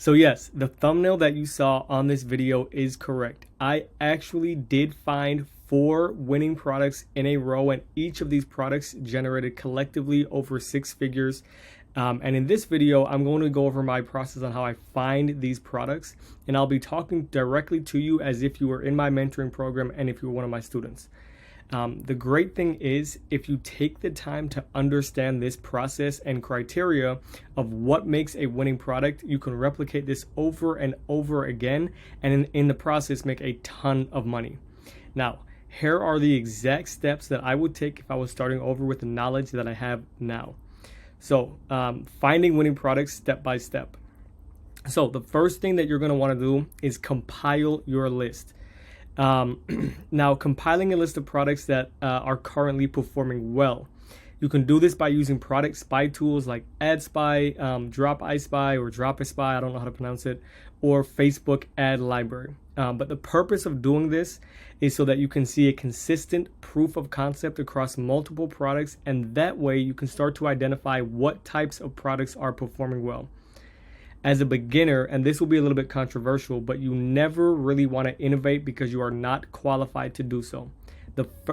So yes, the thumbnail that you saw on this video is correct. I actually did find 4 winning products in a row, and each of these products generated collectively over 6 figures. And in this video, I'm going to go over my process on how I find these products, and I'll be talking directly to you as if you were in my mentoring program and if you were one of my students. The great thing is, if you take the time to understand this process and criteria of what makes a winning product, you can replicate this over and over again, and in the process make a ton of money. Now, here are the exact steps that I would take if I was starting over with the knowledge that I have now. So, finding winning products step by step. So the first thing that you're going to want to do is compile your list. Now, compiling a list of products that are currently performing well. You can do this by using product spy tools like AdSpy, Drop I Spy, or Drop a Spy, I don't know how to pronounce it, or Facebook Ad Library. But the purpose of doing this is so that you can see a consistent proof of concept across multiple products, and that way you can start to identify what types of products are performing well. As a beginner, and this will be a little bit controversial, but you never really want to innovate because you are not qualified to do so.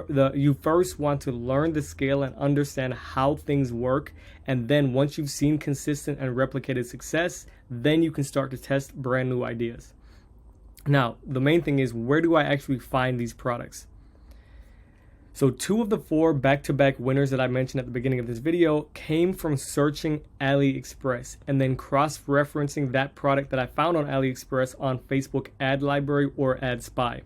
You first want to learn the scale and understand how things work, and then once you've seen consistent and replicated success, then you can start to test brand new ideas. Now, the main thing is, where do I actually find these products? So 2 of the 4 back-to-back winners that I mentioned at the beginning of this video came from searching AliExpress and then cross-referencing that product that I found on AliExpress on Facebook Ad Library or AdSpy.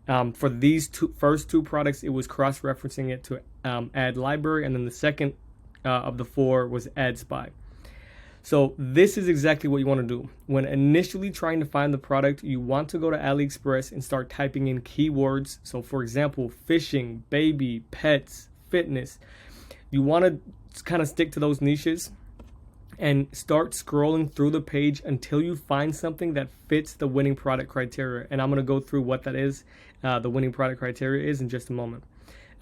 For these first two products, it was cross-referencing it to Ad Library, and then the second of the 4 was AdSpy. So this is exactly what you want to do. When initially trying to find the product, you want to go to AliExpress and start typing in keywords. So for example, fishing, baby, pets, fitness. You want to kind of stick to those niches and start scrolling through the page until you find something that fits the winning product criteria. And I'm going to go through what that is, the winning product criteria is, in just a moment.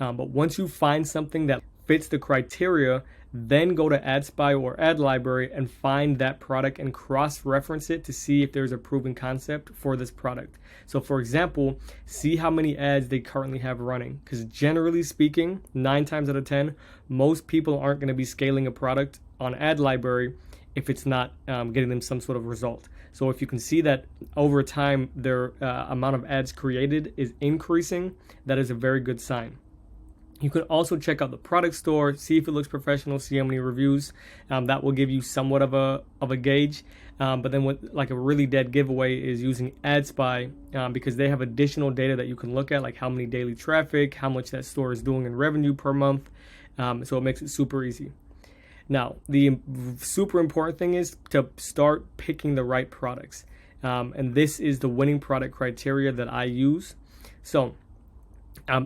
But once you find something that fits the criteria, then go to AdSpy or Ad Library and find that product and cross-reference it to see if there's a proven concept for this product. So for example, see how many ads they currently have running, because generally speaking, 9 times out of 10, most people aren't going to be scaling a product on Ad Library if it's not getting them some sort of result. So if you can see that over time their amount of ads created is increasing, that is a very good sign. You can also check out the product store, see if it looks professional, see how many reviews. That will give you somewhat of a gauge. But then what, like a really dead giveaway, is using AdSpy because they have additional data that you can look at, like how many daily traffic, how much that store is doing in revenue per month. So it makes it super easy. Now, the super important thing is to start picking the right products. And this is the winning product criteria that I use. So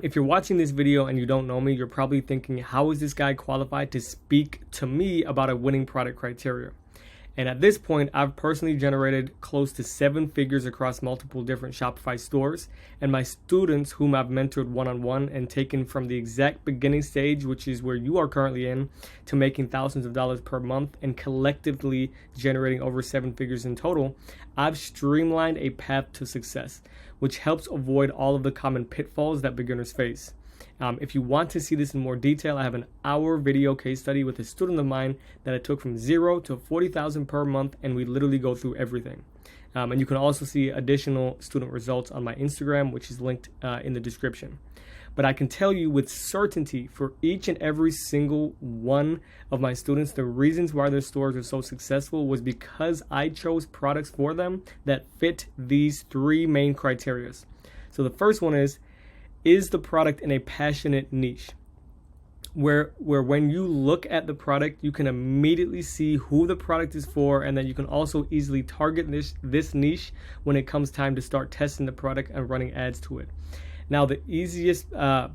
if you're watching this video and you don't know me, you're probably thinking, how is this guy qualified to speak to me about a winning product criteria? And at this point, I've personally generated close to 7 figures across multiple different Shopify stores. And my students, whom I've mentored one-on-one and taken from the exact beginning stage, which is where you are currently in, to making thousands of dollars per month and collectively generating over 7 figures in total, I've streamlined a path to success, which helps avoid all of the common pitfalls that beginners face. If you want to see this in more detail, I have an hour video case study with a student of mine that I took from 0 to 40,000 per month, and we literally go through everything. And you can also see additional student results on my Instagram, which is linked in the description. But I can tell you with certainty, for each and every single one of my students, the reasons why their stores are so successful was because I chose products for them that fit these 3 main criteria. So the first one is the product in a passionate niche? Where when you look at the product, you can immediately see who the product is for, and then you can also easily target this niche when it comes time to start testing the product and running ads to it. Now, the easiest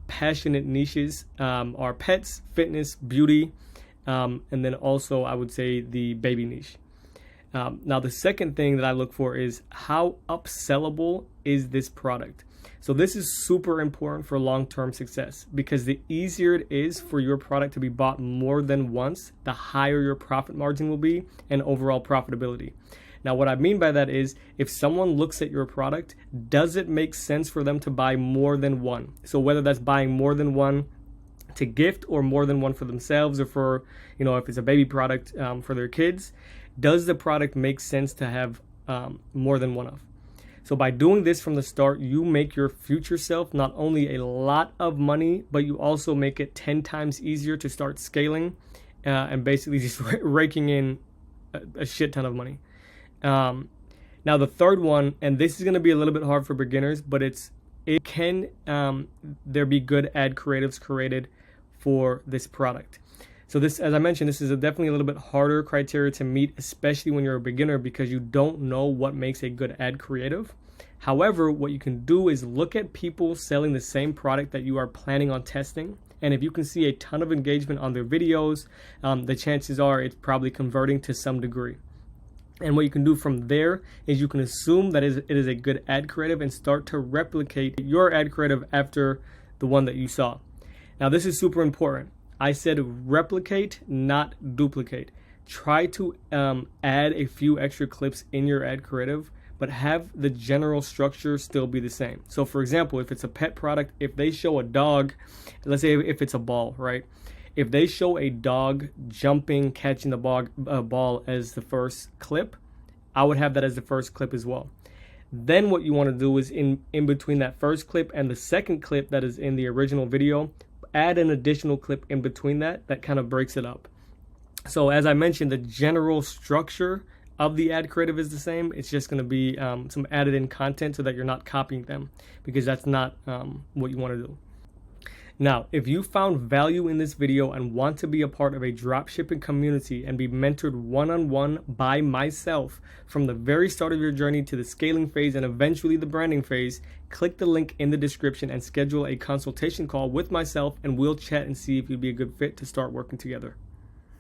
passionate niches are pets, fitness, beauty, and then also I would say the baby niche. Now, the second thing that I look for is how upsellable is this product? So this is super important for long-term success, because the easier it is for your product to be bought more than once, the higher your profit margin will be and overall profitability. Now, what I mean by that is if someone looks at your product, does it make sense for them to buy more than one? So whether that's buying more than one to gift or more than one for themselves, or for, if it's a baby product for their kids, does the product make sense to have more than one of? So by doing this from the start, you make your future self not only a lot of money, but you also make it 10 times easier to start scaling and basically just raking in a shit ton of money. Now the third one, and this is going to be a little bit hard for beginners, but it can there be good ad creatives created for this product. So this, as I mentioned, this is definitely a little bit harder criteria to meet, especially when you're a beginner, because you don't know what makes a good ad creative. However, what you can do is look at people selling the same product that you are planning on testing. And if you can see a ton of engagement on their videos, the chances are it's probably converting to some degree. And what you can do from there is you can assume that it is a good ad creative and start to replicate your ad creative after the one that you saw. Now, this is super important. I said replicate, not duplicate. Try to add a few extra clips in your ad creative, but have the general structure still be the same. So for example, if it's a pet product, if they show a dog, let's say if it's a ball, right? If they show a dog jumping, catching the ball as the first clip, I would have that as the first clip as well. Then what you want to do is in between that first clip and the second clip that is in the original video, add an additional clip in between that kind of breaks it up. So as I mentioned, the general structure of the ad creative is the same. It's just going to be some added in content so that you're not copying them, because that's not what you want to do. Now, if you found value in this video and want to be a part of a dropshipping community and be mentored one-on-one by myself from the very start of your journey to the scaling phase and eventually the branding phase, click the link in the description and schedule a consultation call with myself, and we'll chat and see if you'd be a good fit to start working together.